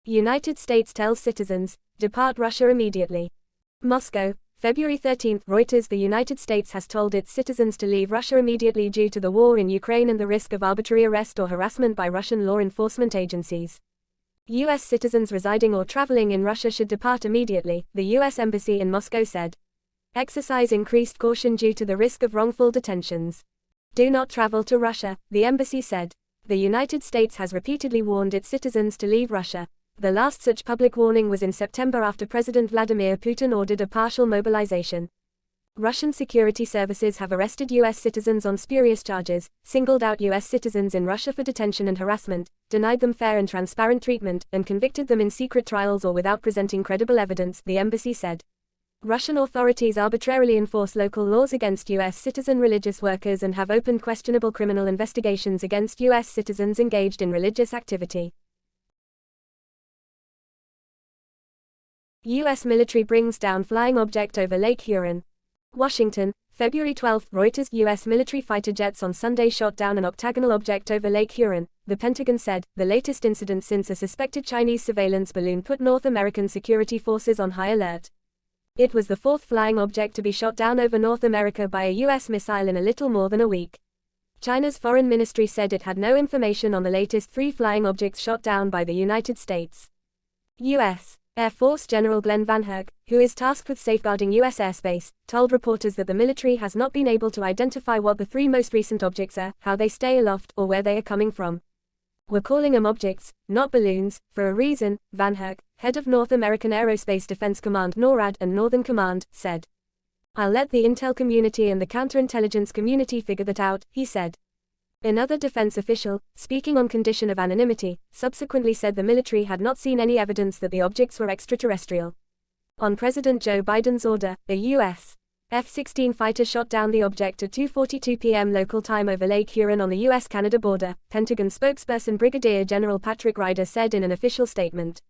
United States tells citizens, depart Russia immediately. Moscow, February 13. Reuters. The United States has told its citizens to leave Russia immediately due to the war in Ukraine and the risk of arbitrary arrest or harassment by Russian law enforcement agencies. U.S. citizens residing or traveling in Russia should depart immediately, the U.S. Embassy in Moscow said. Exercise increased caution due to the risk of wrongful detentions. Do not travel to Russia, the embassy said. The United States has repeatedly warned its citizens to leave Russia. The last such public warning was in September after President Vladimir Putin ordered a partial mobilization. Russian security services have arrested U.S. citizens on spurious charges, singled out U.S. citizens in Russia for detention and harassment, denied them fair and transparent treatment, and convicted them in secret trials or without presenting credible evidence, the embassy said. Russian authorities arbitrarily enforce local laws against U.S. citizen religious workers and have opened questionable criminal investigations against U.S. citizens engaged in religious activity. U.S. military brings down flying object over Lake Huron. Washington, February 12. Reuters. U.S. military fighter jets on Sunday shot down an octagonal object over Lake Huron, the Pentagon said, the latest incident since a suspected Chinese surveillance balloon put North American security forces on high alert. It was the fourth flying object to be shot down over North America by a U.S. missile in a little more than a week. China's foreign ministry said it had no information on the latest 3 flying objects shot down by the United States. U.S. Air Force General Glenn VanHerck, who is tasked with safeguarding U.S. airspace, told reporters that the military has not been able to identify what the 3 most recent objects are, how they stay aloft, or where they are coming from. We're calling them objects, not balloons, for a reason, VanHerck, head of North American Aerospace Defense Command NORAD and Northern Command, said. I'll let the intel community and the counterintelligence community figure that out, he said. Another defense official, speaking on condition of anonymity, subsequently said the military had not seen any evidence that the objects were extraterrestrial. On President Joe Biden's order, a U.S. F-16 fighter shot down the object at 2:42 p.m. local time over Lake Huron on the U.S.-Canada border, Pentagon spokesperson Brigadier General Patrick Ryder said in an official statement.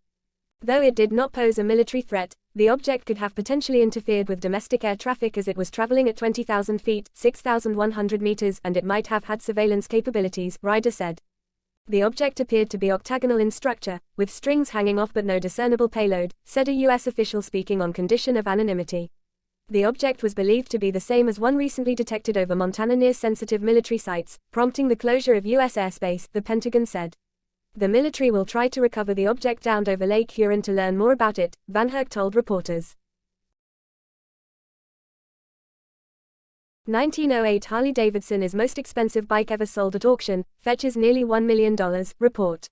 Though it did not pose a military threat, the object could have potentially interfered with domestic air traffic as it was traveling at 20,000 feet, 6,100 meters, and it might have had surveillance capabilities, Ryder said. The object appeared to be octagonal in structure, with strings hanging off but no discernible payload, said a U.S. official speaking on condition of anonymity. The object was believed to be the same as one recently detected over Montana near sensitive military sites, prompting the closure of U.S. airspace, the Pentagon said. The military will try to recover the object downed over Lake Huron to learn more about it, VanHerck told reporters. 1908 Harley-Davidson is most expensive bike ever sold at auction, fetches nearly $1 million, report.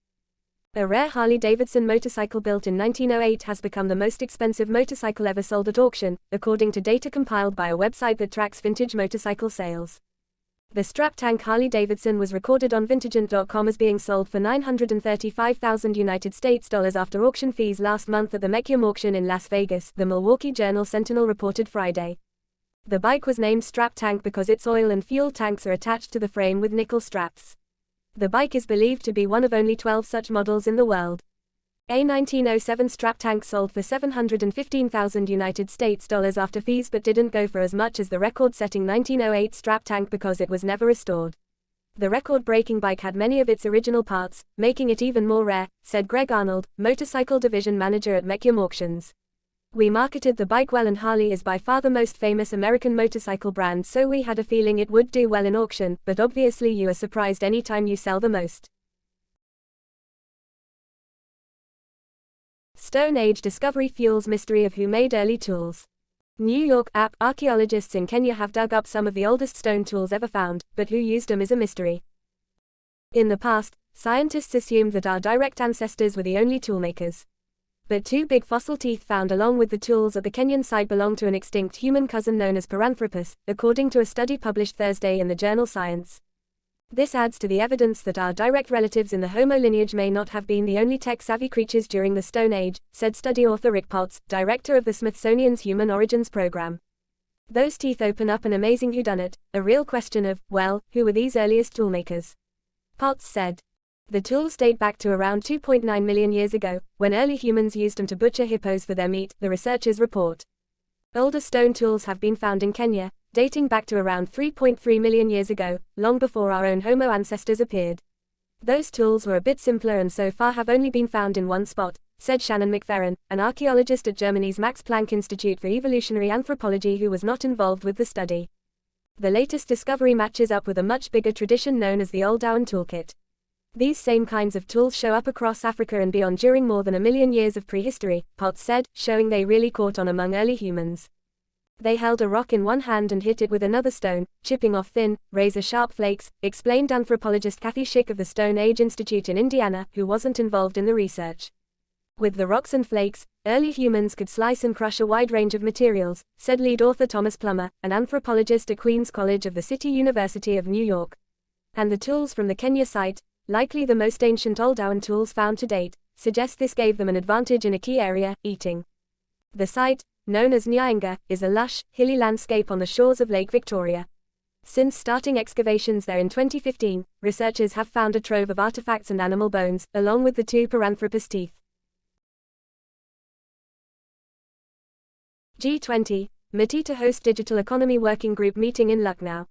A rare Harley-Davidson motorcycle built in 1908 has become the most expensive motorcycle ever sold at auction, according to data compiled by a website that tracks vintage motorcycle sales. The strap tank Harley-Davidson was recorded on Vintagent.com as being sold for $935,000 United States dollars after auction fees last month at the MeitY auction in Las Vegas, the Milwaukee Journal-Sentinel reported Friday. The bike was named Strap Tank because its oil and fuel tanks are attached to the frame with nickel straps. The bike is believed to be one of only 12 such models in the world. A 1907 strap tank sold for $715,000 United States dollars after fees but didn't go for as much as the record-setting 1908 strap tank because it was never restored. The record-breaking bike had many of its original parts, making it even more rare, said Greg Arnold, motorcycle division manager at MeitY Auctions. We marketed the bike well and Harley is by far the most famous American motorcycle brand, so we had a feeling it would do well in auction, but obviously you are surprised anytime you sell the most. Stone Age discovery fuels mystery of who made early tools. New York app archaeologists in Kenya have dug up some of the oldest stone tools ever found, but who used them is a mystery. In the past, scientists assumed that our direct ancestors were the only toolmakers. But 2 big fossil teeth found along with the tools at the Kenyan site belong to an extinct human cousin known as Paranthropus, according to a study published Thursday in the journal Science. This adds to the evidence that our direct relatives in the Homo lineage may not have been the only tech-savvy creatures during the Stone Age, said study author Rick Potts, director of the Smithsonian's Human Origins Program. Those teeth open up an amazing whodunit, a real question of, well, who were these earliest toolmakers? Potts said. The tools date back to around 2.9 million years ago, when early humans used them to butcher hippos for their meat, the researchers report. Older stone tools have been found in Kenya, dating back to around 3.3 million years ago, long before our own Homo ancestors appeared. Those tools were a bit simpler and so far have only been found in one spot, said Shannon McFerrin, an archaeologist at Germany's Max Planck Institute for Evolutionary Anthropology who was not involved with the study. The latest discovery matches up with a much bigger tradition known as the Old Down Toolkit. These same kinds of tools show up across Africa and beyond during more than 1 million years of prehistory, Potts said, showing they really caught on among early humans. They held a rock in one hand and hit it with another stone, chipping off thin, razor-sharp flakes, explained anthropologist Kathy Schick of the Stone Age Institute in Indiana, who wasn't involved in the research. With the rocks and flakes, early humans could slice and crush a wide range of materials, said lead author Thomas Plummer, an anthropologist at Queen's College of the City University of New York. And the tools from the Kenya site, likely the most ancient Old Down tools found to date, suggest this gave them an advantage in a key area, eating. The site, known as Nyainga, is a lush, hilly landscape on the shores of Lake Victoria. Since starting excavations there in 2015, researchers have found a trove of artifacts and animal bones, along with the 2 Paranthropus teeth. G20, MeitY to host Digital Economy Working Group meeting in Lucknow.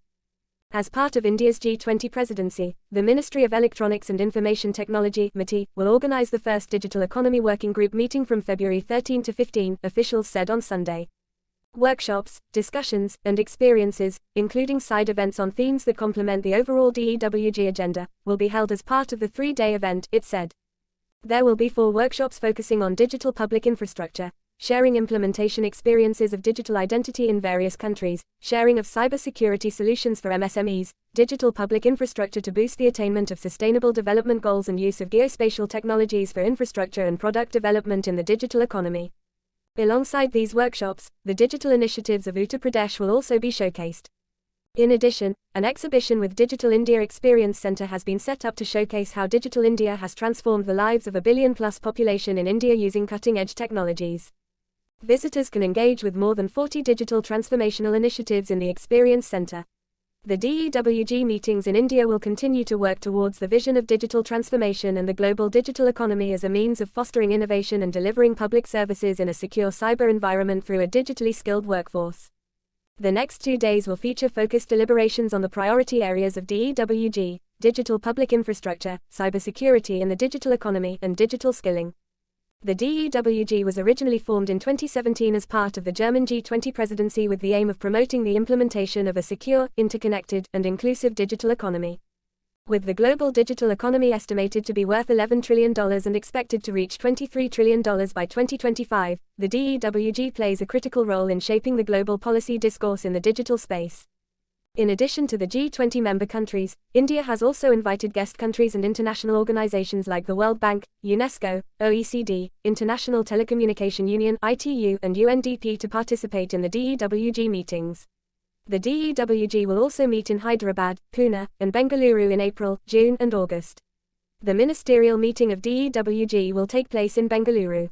As part of India's G20 presidency, the Ministry of Electronics and Information Technology (MeitY) will organize the first Digital Economy Working Group meeting from February 13 to 15, officials said on Sunday. Workshops, discussions, and experiences, including side events on themes that complement the overall DEWG agenda, will be held as part of the 3-day event, it said. There will be 4 workshops focusing on digital public infrastructure, sharing implementation experiences of digital identity in various countries, sharing of cybersecurity solutions for MSMEs, digital public infrastructure to boost the attainment of sustainable development goals and use of geospatial technologies for infrastructure and product development in the digital economy. Alongside these workshops, the digital initiatives of Uttar Pradesh will also be showcased. In addition, an exhibition with Digital India Experience Centre has been set up to showcase how Digital India has transformed the lives of a billion-plus population in India using cutting-edge technologies. Visitors can engage with more than 40 digital transformational initiatives in the Experience Center. The DEWG meetings in India will continue to work towards the vision of digital transformation and the global digital economy as a means of fostering innovation and delivering public services in a secure cyber environment through a digitally skilled workforce. The next 2 days will feature focused deliberations on the priority areas of DEWG, digital public infrastructure, cybersecurity in the digital economy, and digital skilling. The DEWG was originally formed in 2017 as part of the German G20 presidency with the aim of promoting the implementation of a secure, interconnected, and inclusive digital economy. With the global digital economy estimated to be worth $11 trillion and expected to reach $23 trillion by 2025, the DEWG plays a critical role in shaping the global policy discourse in the digital space. In addition to the G20 member countries, India has also invited guest countries and international organizations like the World Bank, UNESCO, OECD, International Telecommunication Union (ITU), and UNDP to participate in the DEWG meetings. The DEWG will also meet in Hyderabad, Pune, and Bengaluru in April, June, and August. The ministerial meeting of DEWG will take place in Bengaluru.